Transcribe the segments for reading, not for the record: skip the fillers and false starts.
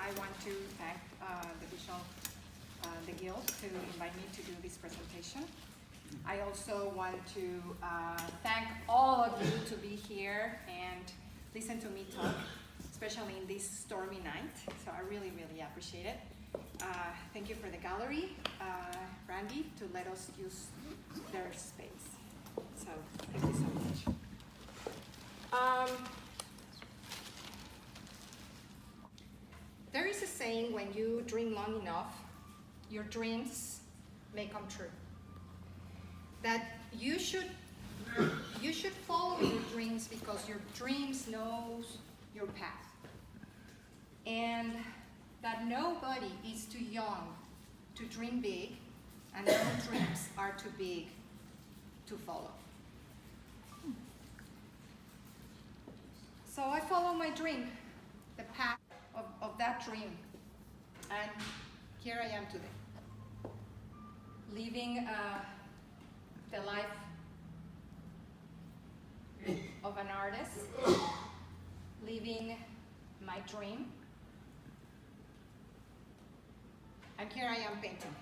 I want to thank the Guild to invite me to do this presentation. I also want to thank all of you to be here and listen to me talk, especially in this stormy night. So I really, really appreciate it. Thank you for the gallery, Randy, to let us use their space. So thank you so much. There is a saying, when you dream long enough, your dreams may come true. That you should follow your dreams because your dreams knows your path. And that nobody is too young to dream big, and no dreams are too big to follow. So I follow my dream, the path of that dream, and here I am today, living the life of an artist, living my dream, and here I am painting.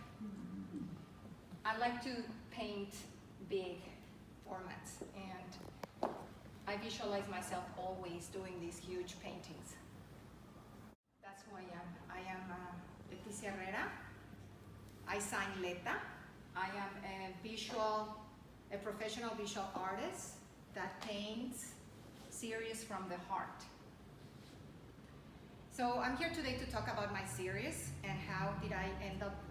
I like to paint big formats, and I visualize myself always doing these huge paintings. That's who I am Leticia Herrera. I sign Leta. I am a professional visual artist that paints series from the heart. So I'm here today to talk about my series and how did I end up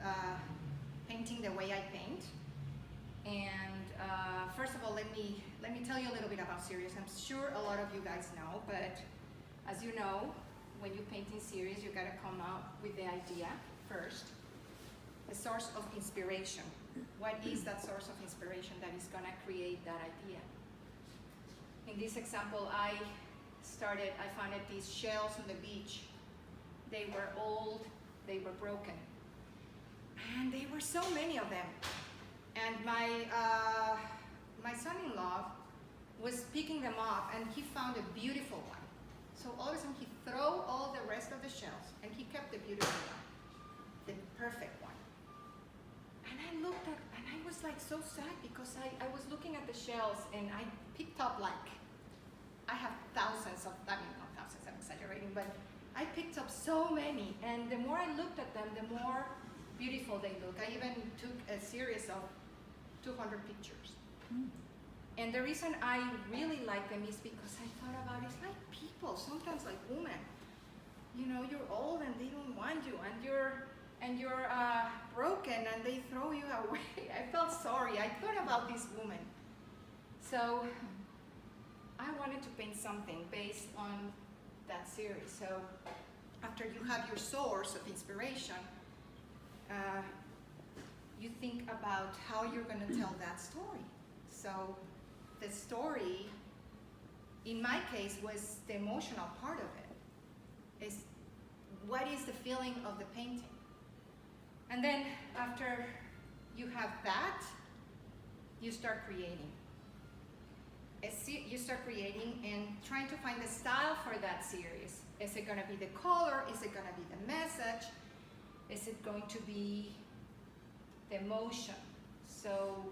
painting the way I paint. And first of all, let me tell you a little bit about series. I'm sure a lot of you guys know, but as you know, when you paint in series, you gotta come up with the idea first. The source of inspiration. What is that source of inspiration that is gonna create that idea? In this example, I found these shells on the beach. They were old, they were broken. And there were so many of them. And my son-in-law was picking them up, and he found a beautiful one. So all of a sudden he threw all the rest of the shells, and he kept the beautiful one, the perfect one. And I looked at, and I was like so sad because I was looking at the shells, and I picked up like, I have thousands of, I mean not thousands, I'm exaggerating, but I picked up so many, and the more I looked at them, the more beautiful they look. I even took a series of 200 pictures. And the reason I really like them is because I thought about it's like people, sometimes like women. You know, you're old and they don't want you, and you're broken and they throw you away. I felt sorry. I thought about this woman. So I wanted to paint something based on that series. So after you have your source of inspiration, you think about how you're going to tell that story. So the story, in my case, was the emotional part of it. Is what is the feeling of the painting? And then after you have that, you start creating. You start creating and trying to find the style for that series. Is it going to be the color? Is it going to be the message? Is it going to be the emotion? So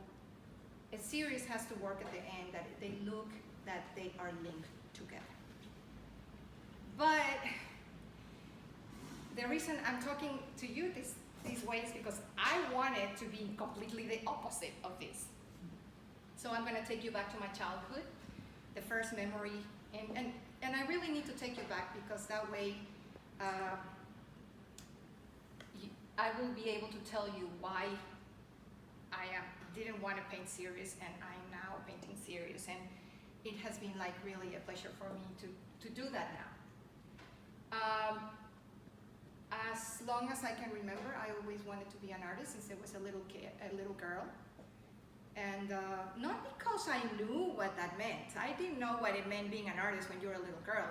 a series has to work at the end that they look that they are linked together. But the reason I'm talking to you these ways because I wanted to be completely the opposite of this. So I'm going to take you back to my childhood, the first memory, and I really need to take you back because that way I will be able to tell you why I didn't want to paint serious and I'm now painting serious, and it has been like really a pleasure for me to do that now. As long as I can remember, I always wanted to be an artist since I was a little girl. And not because I knew what that meant. I didn't know what it meant being an artist when you were a little girl.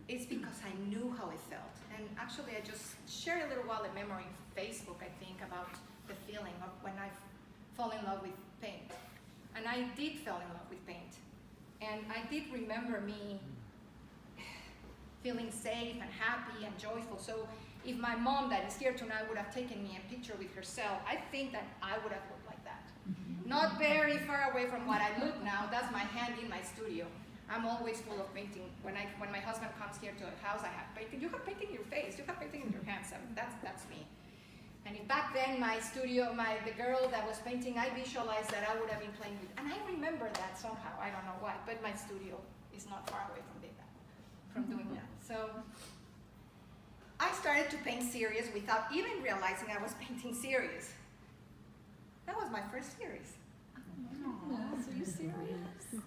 It's because I knew how it felt. And actually, I just shared a little while a memory on Facebook, I think, about the feeling of when I fall in love with paint. And I did fall in love with paint. And I did remember me feeling safe and happy and joyful. So if my mom that is here tonight would have taken me a picture with herself, I think that I would have looked like that. Not very far away from what I look now. That's my hand in my studio. I'm always full of painting. When my husband comes here to a house, I have painting. You have painting in your face. You have painting in your hands. I mean, that's me. And if back then my studio, the girl that was painting, I visualized that I would have been playing with. And I remember that somehow. I don't know why. But my studio is not far away from doing that. So I started to paint serious without even realizing I was painting serious. That was my first series. Oh, so you serious?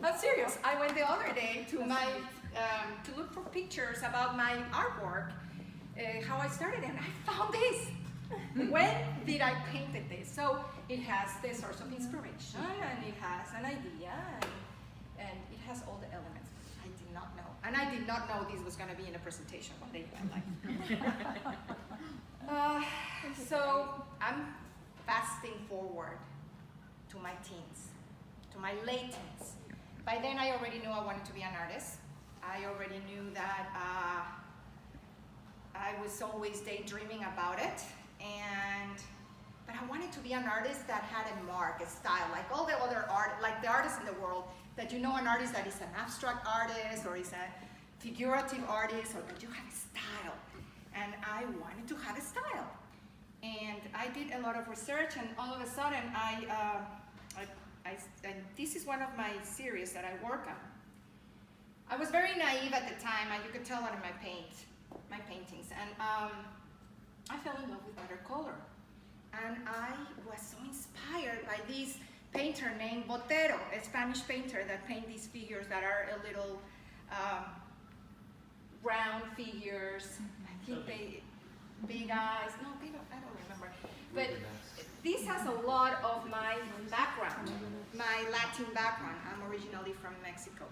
I'm serious. I went the other day to to look for pictures about my artwork, how I started, and I found this. When did I painted this? So it has the source of inspiration, and it has an idea, and it has all the elements. I did not know, and I did not know this was going to be in a presentation one day in my life. So I'm fasting forward to my teens, to my late teens. By then I already knew I wanted to be an artist. I already knew that I was always daydreaming about it, but I wanted to be an artist that had a mark, a style, like all the other like the artists in the world, that you know an artist that is an abstract artist or is a figurative artist, or that you have a style. And I wanted to have a style. And I did a lot of research, and all of a sudden and this is one of my series that I work on. I was very naive at the time, and you could tell that in my paintings. And I fell in love with watercolor. And I was so inspired by this painter named Botero, a Spanish painter that paints these figures that are a little round figures. I think they big eyes. No, I don't remember. But this has a lot of my background, my Latin background. I'm originally from Mexico.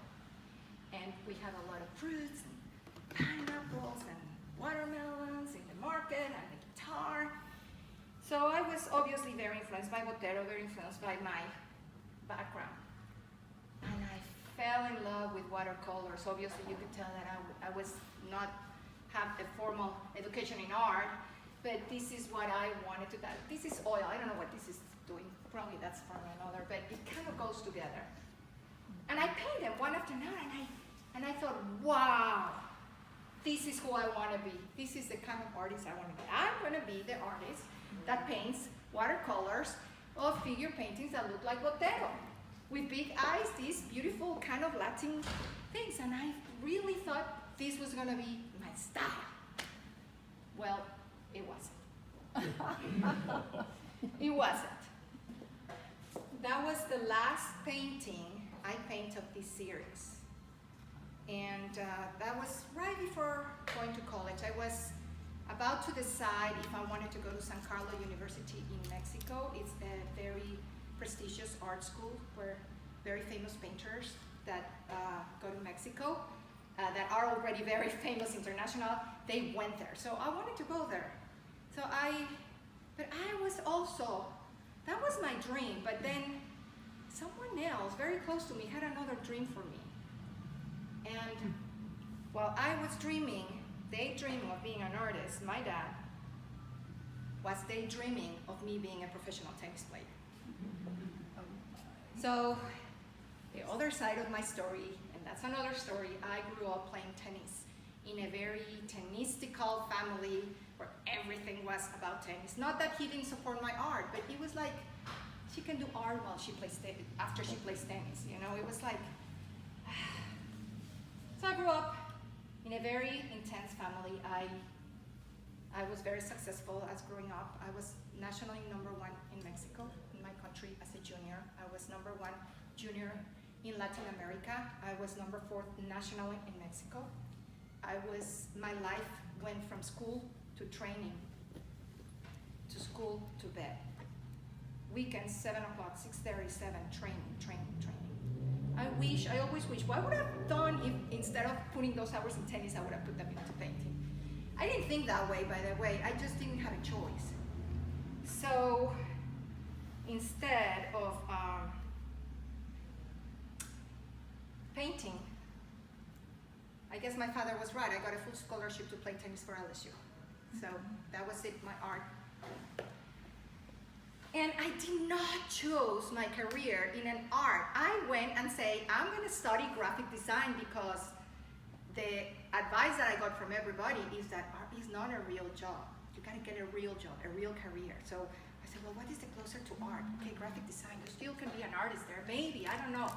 And we have a lot of fruits and pineapples and watermelons in the market and the guitar. So I was obviously very influenced by Botero, very influenced by my background. And I fell in love with watercolors. Obviously you could tell that I was not have a formal education in art, but this is what I wanted to do. This is oil. I don't know what this is doing. Probably that's from another, but it kind of goes together. And I painted them one after another, and I thought, wow, this is who I want to be. This is the kind of artist I want to be. I'm going to be the artist that paints watercolors of figure paintings that look like Botero, with big eyes, these beautiful kind of Latin things. And I really thought this was going to be my style. Well, it wasn't. It wasn't. That was the last painting I painted of this series. And that was right before going to college. I was about to decide if I wanted to go to San Carlos University in Mexico. It's a very prestigious art school where very famous painters that go to Mexico, that are already very famous international, they went there. So I wanted to go there. But I was also, that was my dream, but then someone else very close to me had another dream for me. And while I was daydreaming of being an artist, my dad was daydreaming of me being a professional tennis player. So the other side of my story, and that's another story, I grew up playing tennis in a very tennistical family where everything was about tennis. Not that he didn't support my art, but he was like, she can do art while she plays after she plays tennis, you know? It was like, so I grew up in a very intense family. I was very successful as growing up. I was nationally #1 in Mexico, in my country, as a junior. I was #1 junior in Latin America. I was #4 nationally in Mexico. My life went from school to training, to school to bed. Weekends, 7 o'clock, 6:30, 7, training. I always wish, what would I have done if instead of putting those hours in tennis, I would have put them into painting? I didn't think that way, by the way. I just didn't have a choice. So instead of painting, I guess my father was right. I got a full scholarship to play tennis for LSU. So that was it, my art. And I did not choose my career in an art. I went and say, I'm gonna study graphic design because the advice that I got from everybody is that art is not a real job. You gotta get a real job, a real career. So I said, well, what is the closer to art? Okay, graphic design. You still can be an artist there, maybe, I don't know.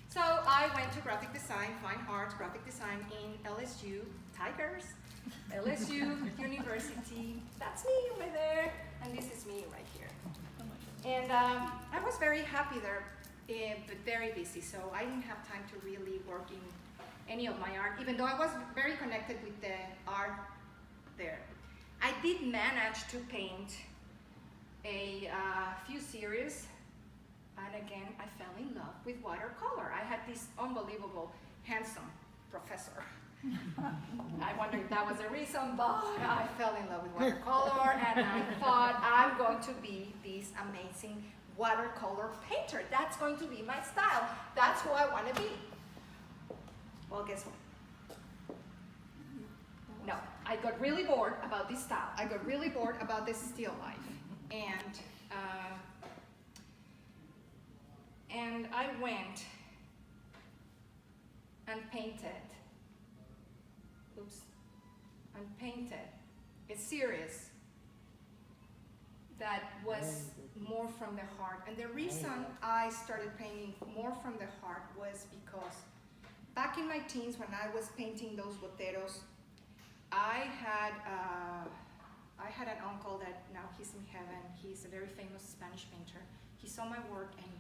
So I went to graphic design, fine arts, graphic design in LSU, Tigers, LSU University. That's me over there, and this is me right here. And I was very happy there, but very busy, so I didn't have time to really work in any of my art, even though I was very connected with the art there. I did manage to paint a few series, and again, I fell in love with watercolor. I had this unbelievable, handsome professor. I wonder if that was the reason, but I fell in love with watercolor, and I thought I'm going to be this amazing watercolor painter. That's going to be my style. That's who I want to be. Well, guess what? No, I got really bored about this style. I got really bored about this still life. And I went and painted a series that was more from the heart. And the reason I started painting more from the heart was because back in my teens, when I was painting those boteros, I had an uncle that now he's in heaven. He's a very famous Spanish painter. He saw my work and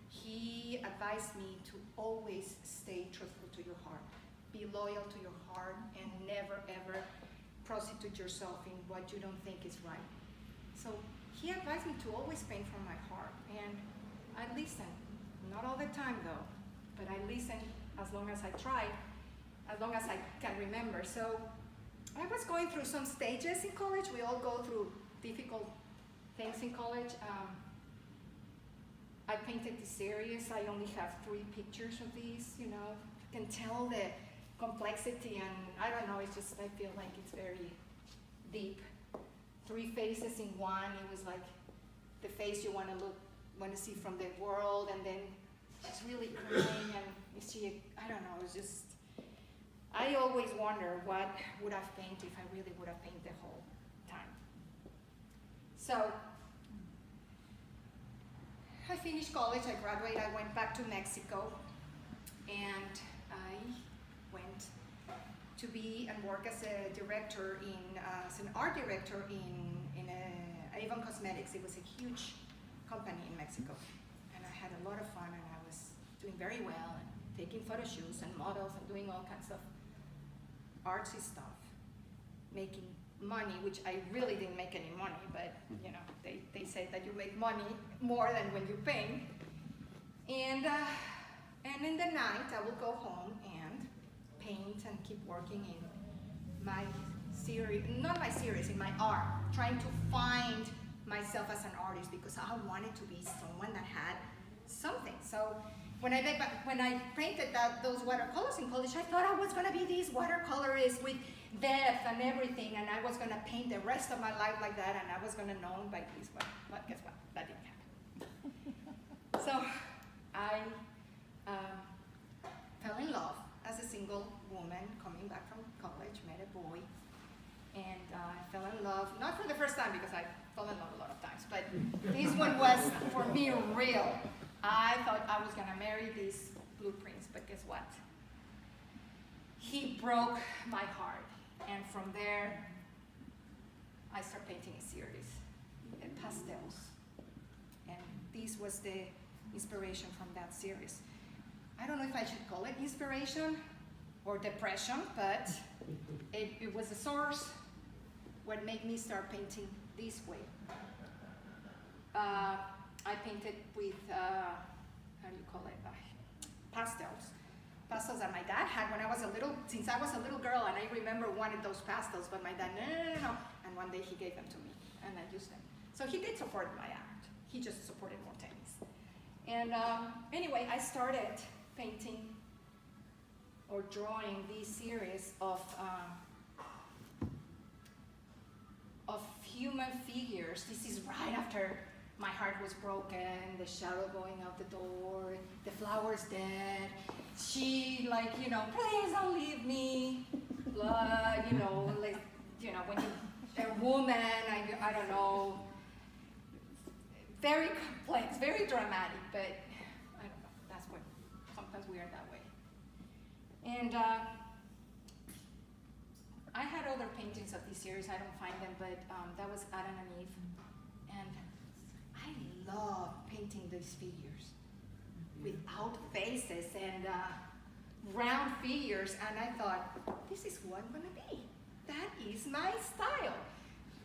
he advised me to always stay truthful to your heart. Be loyal to your heart and never ever prostitute yourself in what you don't think is right. So he advised me to always paint from my heart, and I listened. Not all the time though, but I listened as long as I tried, as long as I can remember. So I was going through some stages in college. We all go through difficult things in college. I painted this series. I only have 3 pictures of these, you know. You can tell the complexity, and I don't know, it's just, I feel like it's very deep. 3 faces in one. It was like the face you want to see from the world, and then she's really crying, and you see, I don't know, it's just, I always wonder what would I've painted if I really would have painted the whole time. So I finished college, I graduated, I went back to Mexico, and I went to be and work as a director as an art director in Avon Cosmetics. It was a huge company in Mexico, and I had a lot of fun, and I was doing very well, and taking photo shoots and models and doing all kinds of artsy stuff, making money, which I really didn't make any money, but you know, they say that you make money more than when you paint. And in the night, I will go home and paint and keep working in my series, not my series, in my art, trying to find myself as an artist, because I wanted to be someone that had something. So when I painted those watercolors in college, I thought I was going to be this watercolorist with depth and everything, and I was going to paint the rest of my life like that, and I was going to know by this one. But guess what? That didn't happen. So I fell in love as a single woman coming back from college, met a boy, and I fell in love, not for the first time, because I fell in love a lot of times, but this one was, for me, real. I thought I was gonna marry these blueprints, but guess what? He broke my heart, and from there, I started painting a series, pastels, and this was the inspiration from that series. I don't know if I should call it inspiration or depression, but it was a source what made me start painting this way. I painted with, how do you call it, pastels. Pastels that my dad had when I was since I was a little girl, and I remember wanting those pastels, but my dad, no. And one day he gave them to me, and I used them. So he did support my art. He just supported more tennis. And anyway, I started painting or drawing these series of human figures. This is right after my heart was broken, the shadow going out the door, the flower's dead. She like, you know, please don't leave me. Blah, you know, like, you know, when you're a woman, I don't know. Very complex, very dramatic, but I don't know, that's what, sometimes we are that way. And I had other paintings of this series, I don't find them, but that was Adam and Eve. And I love painting these figures without faces and round figures, and I thought, this is what I'm gonna be. That is my style.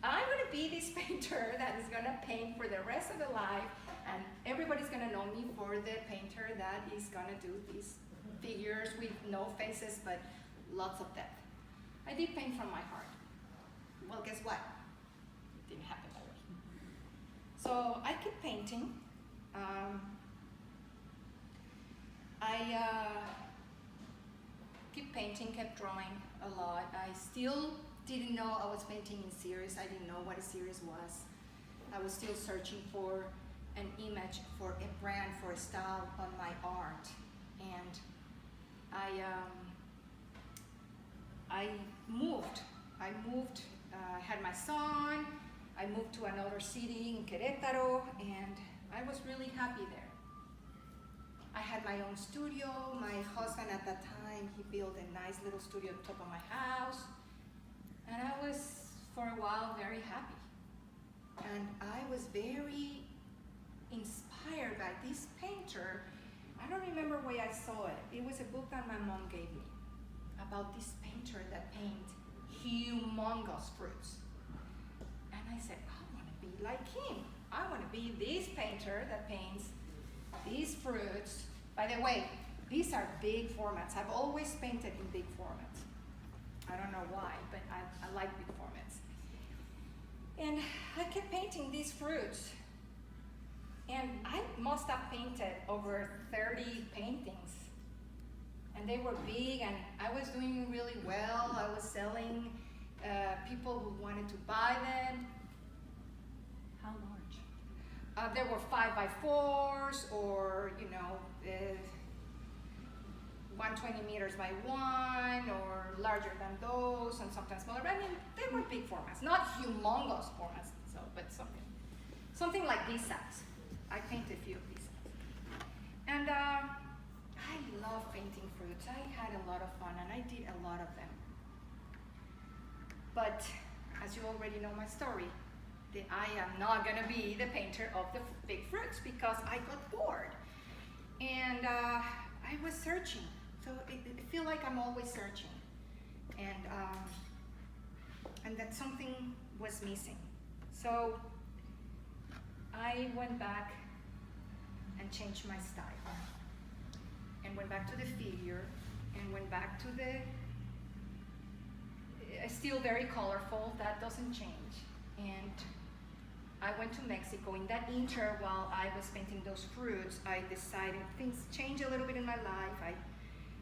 I'm gonna be this painter that is gonna paint for the rest of the life, and everybody's gonna know me for the painter that is gonna do these figures with no faces, but lots of depth. I did paint from my heart. Well, guess what? It didn't happen that way. So I kept painting. Kept painting, kept drawing a lot. I still didn't know I was painting in series. I didn't know what a series was. I was still searching for an image, for a brand, for a style on my art. And I moved, had my son, I moved to another city in Querétaro, and I was really happy there. I had my own studio. My husband at that time, he built a nice little studio on top of my house. And I was, for a while, very happy. And I was very inspired by this painter. I don't remember where I saw it. It was a book that my mom gave me about this painter that paints humongous fruits. And I said, I want to be like him. I want to be this painter that paints these fruits. By the way, these are big formats. I've always painted in big formats. I don't know why, but I like big formats. And I kept painting these fruits. And I must have painted over 30 paintings. And they were big, and I was doing really well. I was selling, people who wanted to buy them. How large? There were 5x4s, or 120 meters by 1, or larger than those, and sometimes smaller. But I mean, they were big formats, not humongous formats. So, but something like this size. I painted a few of these size. And I love painting fruits. I had a lot of fun, and I did a lot of them. But as you already know my story, that I am not gonna be the painter of the big fruits, because I got bored. And I was searching. So I feel like I'm always searching. And that something was missing. So I went back and changed my style. And went back to the figure, and went back to the, still very colorful, that doesn't change. And I went to Mexico. In that inter, while I was painting those fruits, I decided things changed a little bit in my life.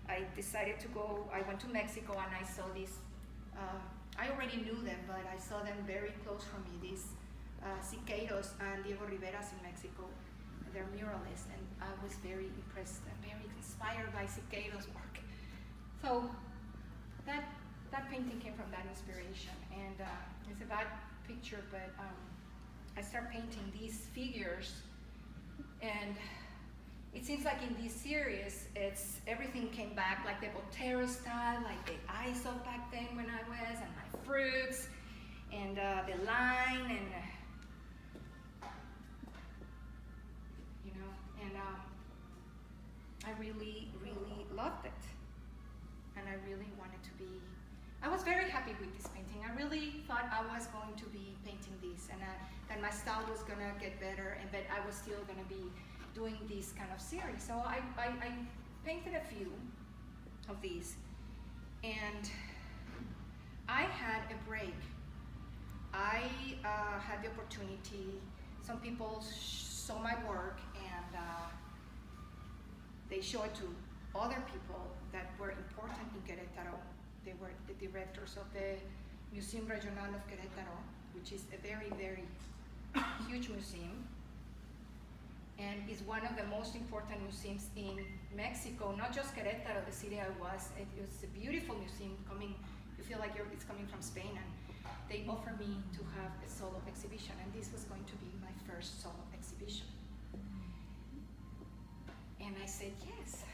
I decided to go, I went to Mexico, and I saw these, I already knew them, but I saw them very close from me, these Siqueiros and Diego Rivera's in Mexico. They're muralists, and I was very impressed and very inspired by Siqueiros' work. So that painting came from that inspiration, and it's a bad picture, but I started painting these figures, and it seems like in this series, everything came back, like the Botero style, like the I saw back then when I was, and my fruits, and the line, and I really, really loved it, and I really wanted to be. I was very happy with this painting. I really thought I was going to be painting this, and that my style was gonna get better, and that I was still gonna be doing this kind of series. So I painted a few of these, and I had a break. I had the opportunity. Some people saw my work, and they showed it to other people that were important in Querétaro. They were the directors of the Museum Regional of Querétaro, which is a very, very huge museum, and is one of the most important museums in Mexico, not just Querétaro, the city I was. It was a beautiful museum you feel like it's coming from Spain, and they offered me to have a solo exhibition, and this was going to be my first solo exhibition. And I said yes.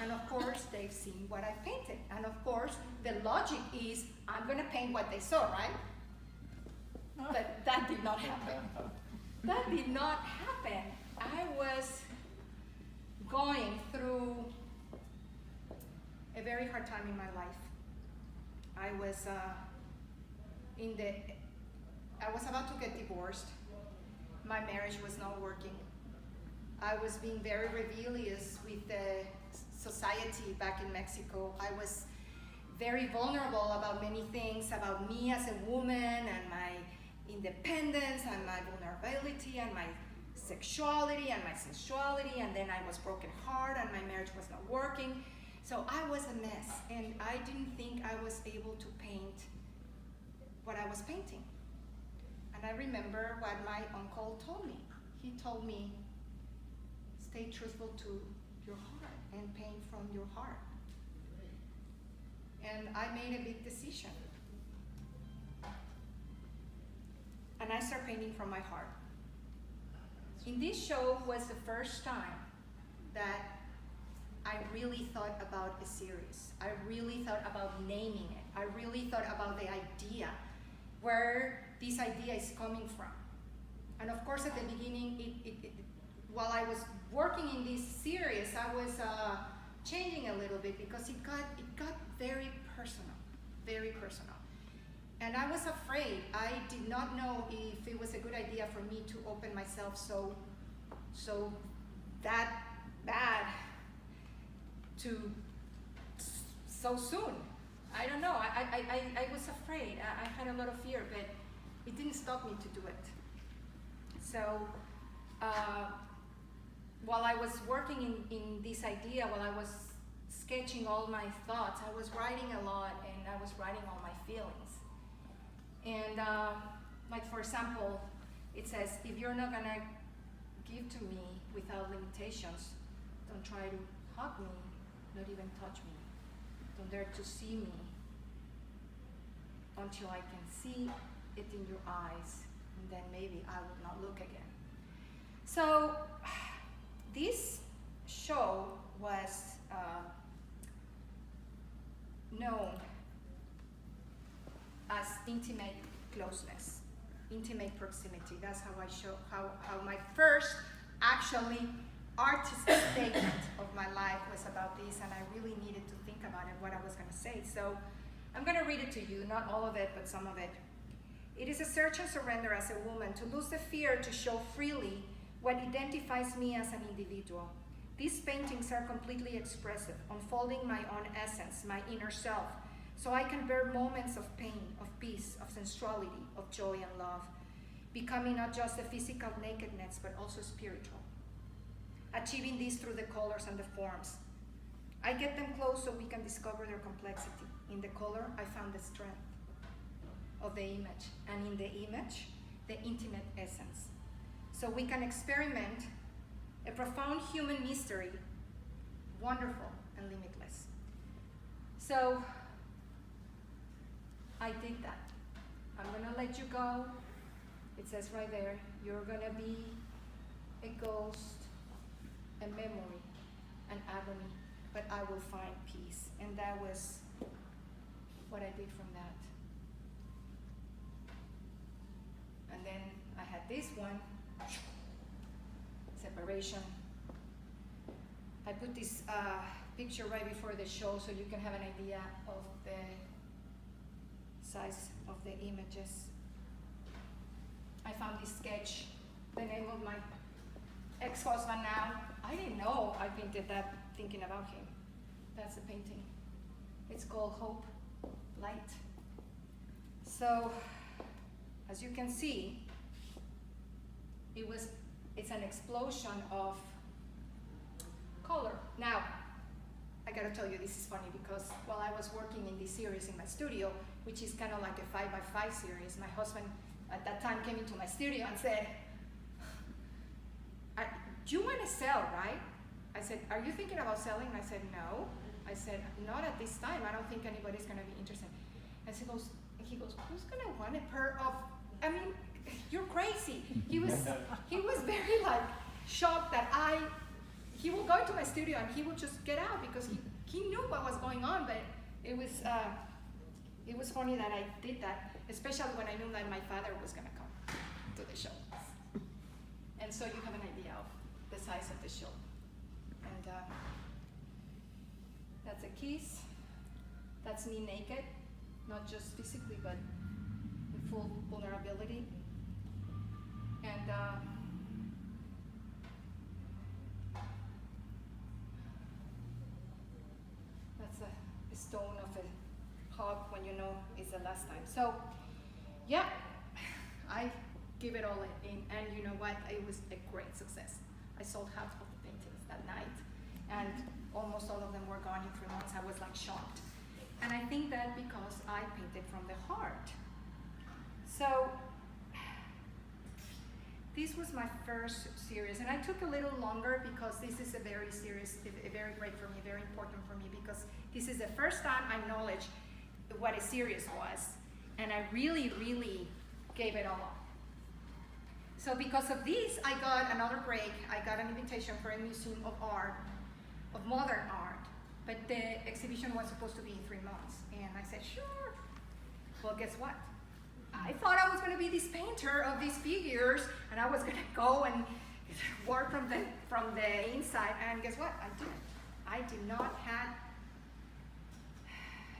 And of course, they've seen what I painted. And of course, the logic is, I'm gonna paint what they saw, right? But that did not happen. That did not happen. I was going through a very hard time in my life. I was about to get divorced. My marriage was not working. I was being very rebellious with the society back in Mexico. I was very vulnerable about many things, about me as a woman and my independence and my vulnerability and my sexuality and my sensuality, and then I was broken heart and my marriage was not working. So I was a mess, and I didn't think I was able to paint what I was painting. And I remember what my uncle told me. He told me, stay truthful to your heart and paint from your heart. And I made a big decision. And I started painting from my heart. In this show was the first time that I really thought about a series. I really thought about naming it. I really thought about the idea, where this idea is coming from. And of course, at the beginning, while I was working in this series, I was changing a little bit because it got very personal, very personal. And I was afraid. I did not know if it was a good idea for me to open myself so that bad so soon. I don't know. I was afraid. I had a lot of fear, but it didn't stop me to do it. So while I was working in this idea, while I was sketching all my thoughts, I was writing a lot, and I was writing all my feelings. And like, for example, it says, if you're not gonna give to me without limitations, don't try to hug me, not even touch me. Don't dare to see me until I can see it in your eyes, and then maybe I will not look again. So this show was known as intimate closeness, intimate proximity. That's how I show how my first actually artistic statement of my life was about this, and I really needed to think about it, what I was going to say. So I'm going to read it to you, not all of it, but some of it. It is a search and surrender as a woman, to lose the fear to show freely what identifies me as an individual. These paintings are completely expressive, unfolding my own essence, my inner self, so I can bear moments of pain, of peace, of sensuality, of joy and love, becoming not just a physical nakedness, but also spiritual. Achieving this through the colors and the forms. I get them close so we can discover their complexity. In the color, I found the strength of the image, and in the image, the intimate essence. So we can experiment a profound human mystery, wonderful and limitless. So I did that. I'm gonna let you go. It says right there, you're gonna be a ghost, a memory, an agony, but I will find peace. And that was what I did from that. And then I had this one, separation. I put this picture right before the show so you can have an idea of the size of the images. I found this sketch, the name of my ex-husband now. I didn't know I painted that thinking about him. That's the painting. It's called Hope, Light. So, as you can see, it's an explosion of color. Now, I gotta tell you, this is funny because while I was working in this series in my studio, which is kind of like a 5x5 series. My husband at that time came into my studio and said, "Do you want to sell, right?" I said, "Are you thinking about selling?" I said, "No." I said, "Not at this time. I don't think anybody's going to be interested." And he goes, "Who's going to want a pair of, I mean, you're crazy." He was very like shocked that he would go into my studio and he would just get out because he knew what was going on, but it was funny that I did that, especially when I knew that my father was going to come to the show. And so you have an idea of the size of the show. And that's a kiss. That's me naked, not just physically, but in full vulnerability. And that's a stone of a hug when you know it's the last time. So, yeah, I give it all in, and you know what? It was a great success. I sold half of the paintings that night, and almost all of them were gone in 3 months. I was like shocked. And I think that because I painted from the heart. So, this was my first series, and I took a little longer because this is a very serious, very great for me, very important for me, because this is the first time I acknowledged what a series was, and I really, really gave it all up. So because of this, I got another break. I got an invitation for a museum of art, of modern art, but the exhibition was supposed to be in 3 months, and I said, sure. Well, guess what? I thought I was going to be this painter of these figures, and I was going to go and work from the inside. And guess what? I didn't. I did not have.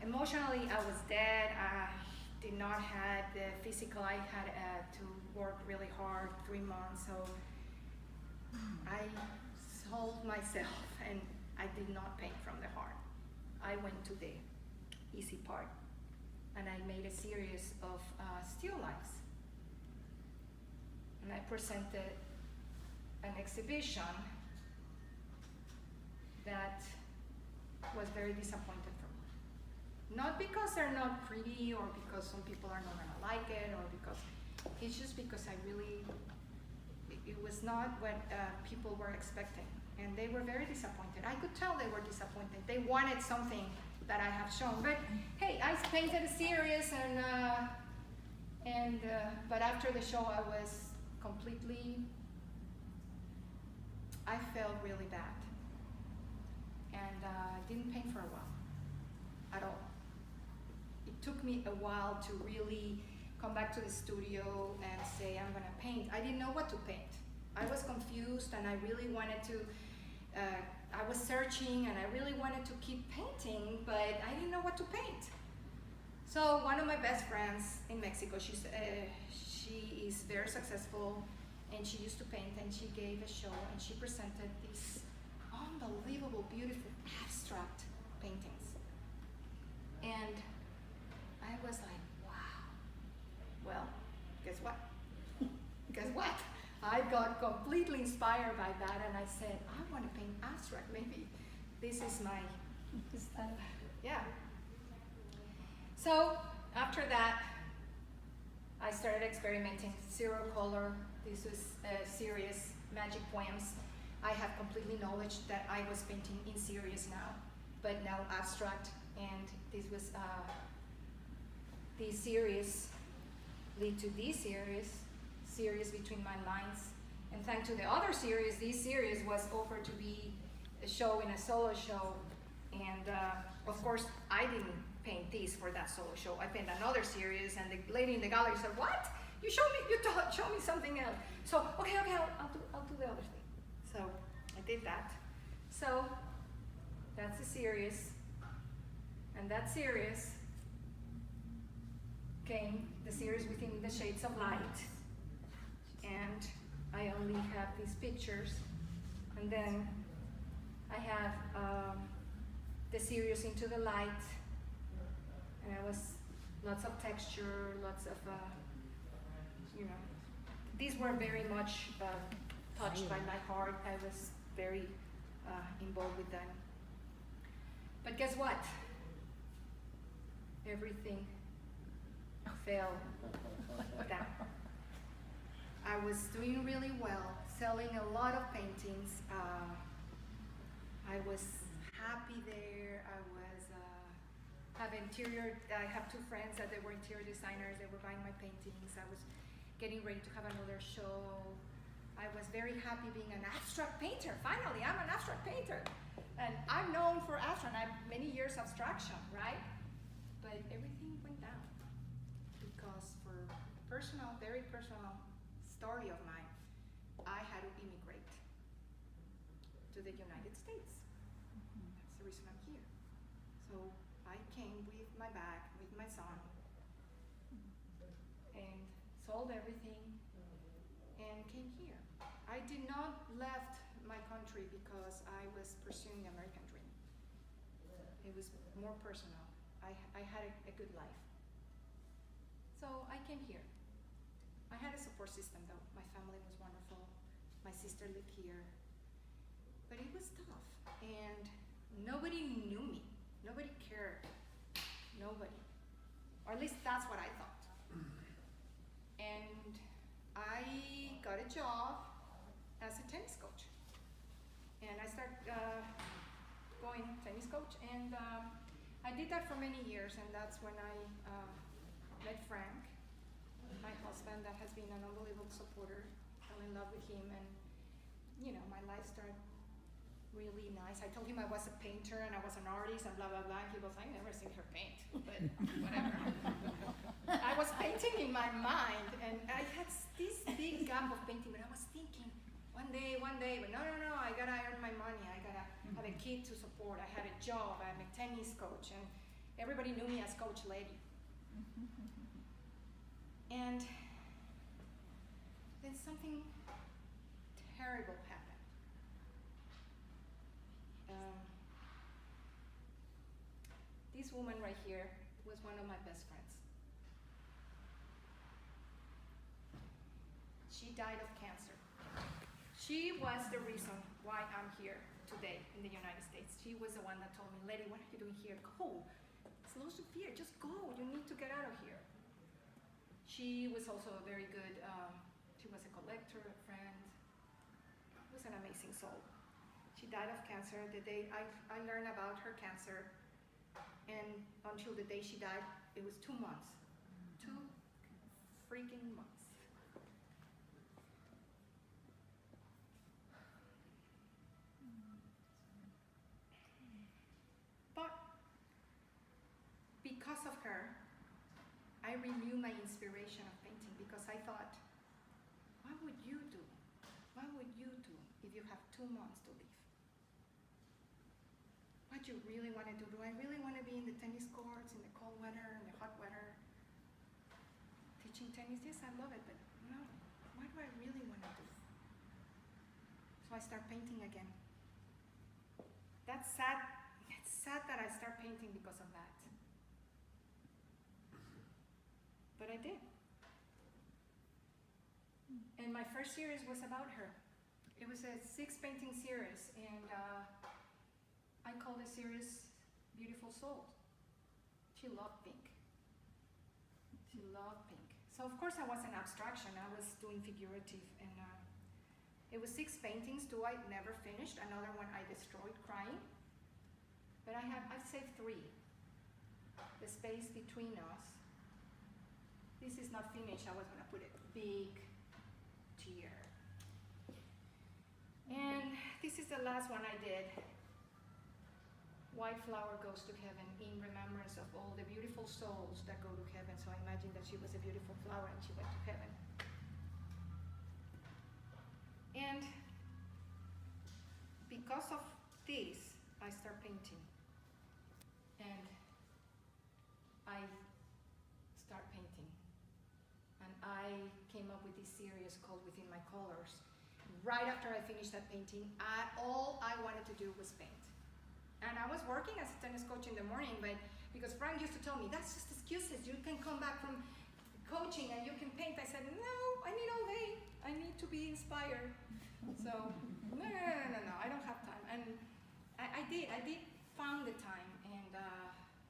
Emotionally, I was dead. I did not have the physical. I had to work really hard, 3 months. So I sold myself, and I did not paint from the heart. I went to the easy part. And I made a series of still lifes. And I presented an exhibition that was very disappointed for me. Not because they're not pretty, or because some people are not gonna like it, or because, it's just because it was not what people were expecting. And they were very disappointed. I could tell they were disappointed. They wanted something that I have shown, but hey, I painted a series, and but after the show, I was completely. I felt really bad, and didn't paint for a while, at all. It took me a while to really come back to the studio and say, I'm gonna paint. I didn't know what to paint. I was confused, and I really wanted to. I was searching, and I really wanted to keep painting, but I didn't know what to paint. So one of my best friends in Mexico, she is very successful, and she used to paint, and she gave a show, and she presented these unbelievable, beautiful, abstract paintings. And I was like, wow. Well, guess what? Guess what? I got completely inspired by that, and I said, I want to paint abstract. Maybe this is my style. Yeah. So after that, I started experimenting. Zero color. This was a series, Magic Poems. I have completely knowledge that I was painting in series now, but now abstract. And this was this series lead to this series between my lines, and thanks to the other series, this series was offered to be a show in a solo show, and of course I didn't paint this for that solo show. I painted another series, and the lady in the gallery said, "What? You show me something else." So okay, I'll do the other thing. So I did that. So that's the series, and that series came the series Within the Shades of Light. And I only have these pictures, and then I have the series Into the Light, and it was lots of texture, lots of, these were very much touched by my heart. I was very involved with them. But guess what? Everything fell down. I was doing really well, selling a lot of paintings. I was happy there. I was I have two friends that they were interior designers. They were buying my paintings. I was getting ready to have another show. I was very happy being an abstract painter. Finally, I'm an abstract painter. And I'm known for abstract. I have many years of abstraction, right? But everything went down because for very personal story of mine, I had to immigrate to the United States. That's the reason I'm here. So I came with my bag, with my son, and sold everything and came here. I did not left my country because I was pursuing the American dream. It was more personal. I had a good life. So I came here. I had a support system though. My family was wonderful. My sister lived here. But it was tough. And nobody knew me. Nobody cared. Nobody. Or at least that's what I thought. And I got a job as a tennis coach. And I started going tennis coach, and I did that for many years, and that's when I met Frank, my husband that has been an unbelievable supporter. Fell in love with him, and my life started really nice. I told him I was a painter and I was an artist and blah blah blah. He goes, I never seen her paint, but whatever. I was painting in my mind, and I had this big gap of painting, but I was thinking one day, but no, I gotta earn my money. I gotta have a kid to support. I had a job. I'm a tennis coach, and everybody knew me as Coach Lady. And then something terrible happened. This woman right here was one of my best friends. She died of cancer. She was the reason why I'm here today in the United States. She was the one that told me, Letty, what are you doing here? Go. It's loads of fear. Just go. You need to get out of here. She was also a very good, she was a collector, a friend. She was an amazing soul. She died of cancer. The day I learned about her cancer, and until the day she died, it was 2 months. 2 freaking months. But because of her, I renewed my inspiration of painting, because I thought, what would you do? What would you do if you have 2 months to live? What do you really want to do? Do I really want to be in the tennis courts, in the cold weather, in the hot weather? Teaching tennis, yes, I love it, but no, what do I really want to do? So I start painting again. That's sad. It's sad that I start painting because of that. But I did. And my first series was about her. It was a 6 painting series, and I called the series Beautiful Soul. She loved pink. She loved pink. So of course I was an abstraction. I was doing figurative, and it was 6 paintings. 2 I never finished. Another one I destroyed crying. But I've saved 3. The space between us. This is not finished. I was gonna put a big tear. And this is the last one I did. White flower goes to heaven in remembrance of all the beautiful souls that go to heaven. So I imagine that she was a beautiful flower and she went to heaven. And because of this, I start painting. And I start painting. And I came up with this series called Within My Colors. Right after I finished that painting, all I wanted to do was paint. And I was working as a tennis coach in the morning, but because Frank used to tell me, that's just excuses. You can come back from coaching and you can paint. I said, no, I need all day. I need to be inspired. So, no, I don't have time. And I did found the time, and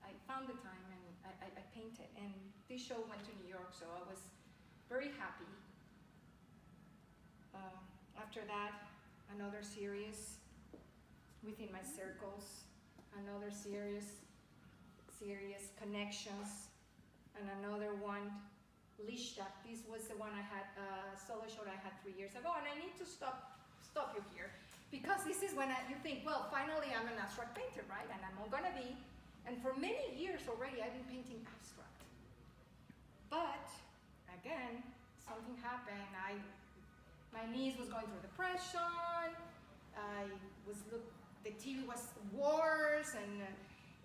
I found the time, and I painted. And this show went to New York, so I was very happy. After that, another series within my circles, another series Connections, and another one, Leta. This was the one I had, solo show I had 3 years ago, and I need to stop you here, because this is when you think, well, finally I'm an abstract painter, right? And I'm gonna be, and for many years already I've been painting abstract. But, again, something happened. My niece was going through depression, the TV was worse, and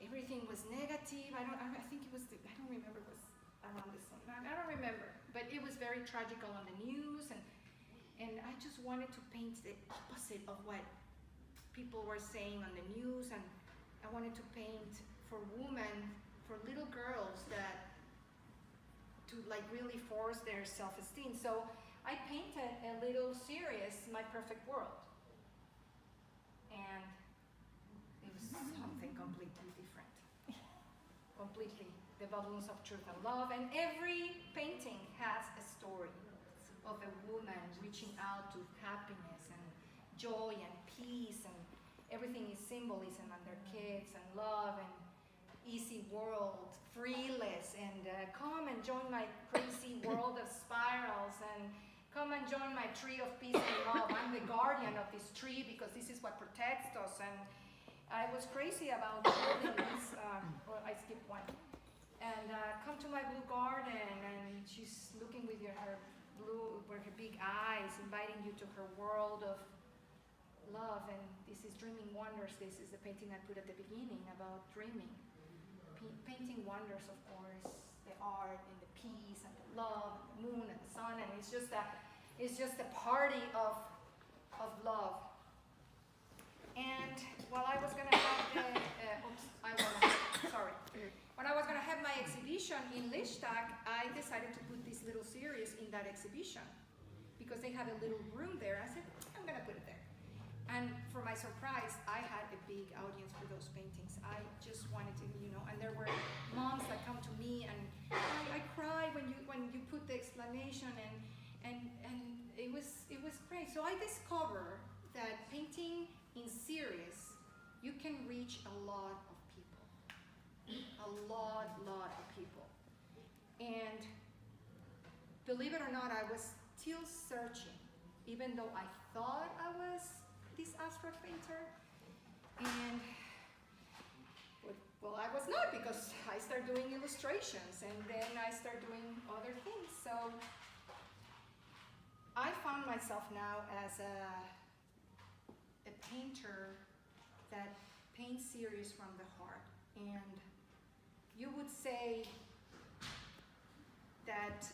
everything was negative. I think it was, I don't remember, it was around this one. I don't remember, but it was very tragical on the news, and I just wanted to paint the opposite of what people were saying on the news, and I wanted to paint for women, for little girls to like really force their self-esteem. So I painted a little series, My Perfect World, and it was something completely different. Completely, the balloons of truth and love, and every painting has a story of a woman reaching out to happiness and joy and peace, and everything is symbolism, and their kids and love and easy world, freeless, and come and join my crazy world of spirals, and come and join my tree of peace and love. I'm the guardian of this tree because this is what protects us. And I was crazy about building this, well, I skipped one. And come to my blue garden, and she's looking with her big eyes, inviting you to her world of love. And this is Dreaming Wonders. This is the painting I put at the beginning about dreaming. Painting wonders, of course, the art and the peace and the love, the moon and the sun, and it's just a party of love. And while I was gonna have when I was gonna have my exhibition in Lichtag, I decided to put this little series in that exhibition because they had a little room there. I said, I'm gonna put it there. And for my surprise, I had a big audience for those paintings. I just wanted to, and there were moms that come to me, and I cry when you put the explanation, and it was great. So I discovered that painting in series, you can reach a lot of people, a lot of people. And believe it or not, I was still searching, even though I thought I was this abstract painter, and well, I was not, because I started doing illustrations, and then I started doing other things. So I found myself now as a painter that paints series from the heart. And you would say that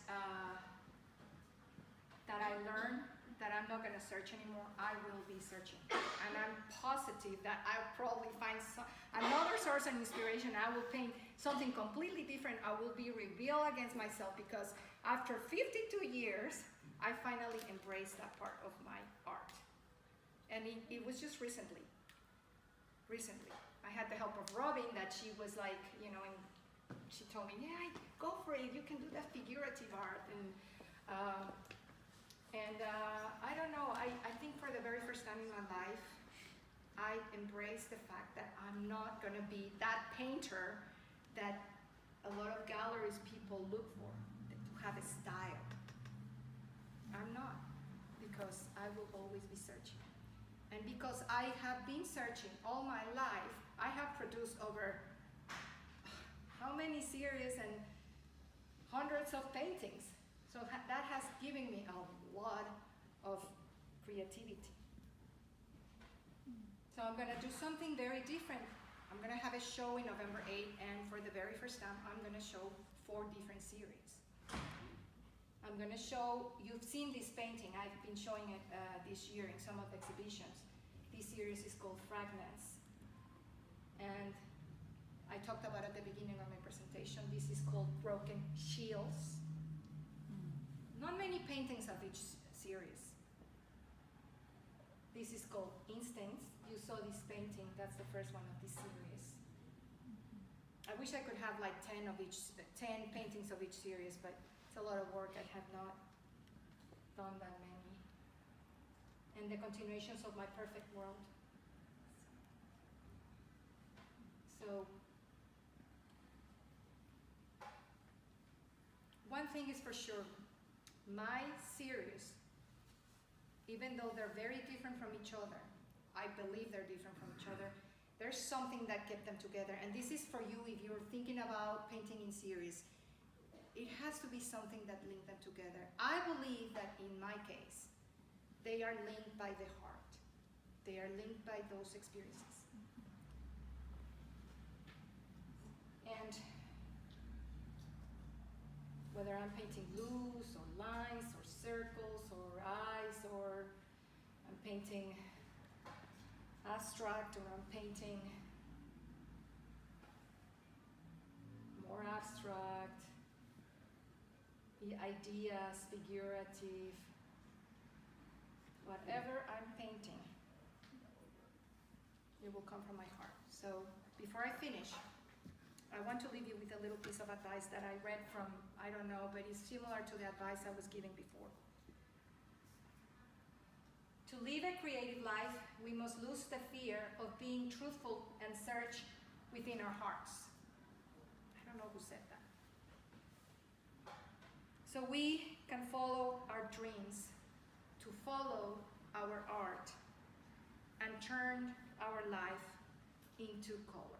that I learned that I'm not going to search anymore. I will be searching, and I'm positive that I'll probably find another source of inspiration. I will paint something completely different. I will be rebel against myself, because after 52 years, I finally embraced that part of my art. And it was just recently. I had the help of Robin, that she was like, and she told me, yeah, go for it. You can do that figurative art. And I don't know, I think for the very first time in my life, I embraced the fact that I'm not gonna be that painter that a lot of galleries people look for, to have a style. I'm not, because I will always be searching. And because I have been searching all my life, I have produced over how many series and hundreds of paintings. So that has given me a lot of creativity. So I'm gonna do something very different. I'm gonna have a show in November 8th, and for the very first time, I'm gonna show 4 different series. I'm gonna show, you've seen this painting, I've been showing it this year in some of the exhibitions. This series is called Fragments. And I talked about at the beginning of my presentation, this is called Broken Shields. Not many paintings of each series. This is called Instincts. You saw this painting, that's the first one of this series. I wish I could have like 10 paintings of each series, but it's a lot of work. I have not done that many. And the continuations of my perfect world. So, one thing is for sure, my series, even though they're very different from each other, I believe they're different from each other, there's something that kept them together. And this is for you if you're thinking about painting in series. It has to be something that links them together. I believe that in my case, they are linked by the heart. They are linked by those experiences. And whether I'm painting blues or lines or circles or eyes, or I'm painting abstract, or I'm painting more abstract, the ideas, figurative, whatever I'm painting, it will come from my heart. So before I finish, I want to leave you with a little piece of advice that I read from, I don't know, but it's similar to the advice I was giving before. To live a creative life, we must lose the fear of being truthful and search within our hearts. I don't know who said that. So we can follow our dreams, to follow our art, and turn our life into color.